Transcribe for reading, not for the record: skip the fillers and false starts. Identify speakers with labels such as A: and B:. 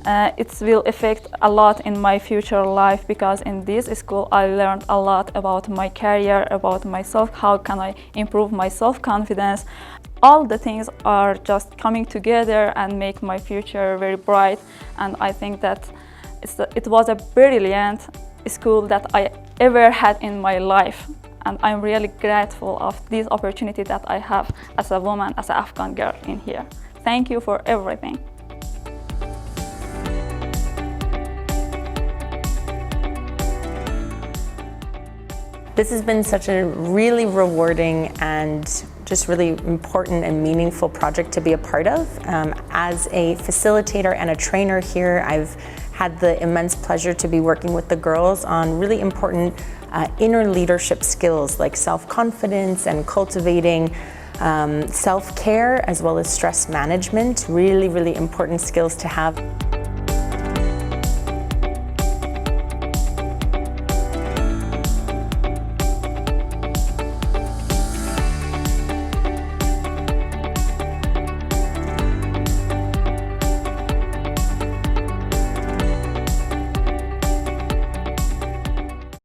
A: It will affect a lot in my future life, because in this school I learned a lot about my career, about myself, how can I improve my self-confidence. All the things are just coming together and make my future very bright, and I think that it was a brilliant school that I ever had in my life, and I'm really grateful of this opportunity that I have as a woman, as an Afghan girl in here. Thank you for everything.
B: This has been such a really rewarding and just really important and meaningful project to be a part of. As a facilitator and a trainer here, I've had the immense pleasure to be working with the girls on really important inner leadership skills like self-confidence and cultivating self-care, as well as stress management. Really, really important skills to have.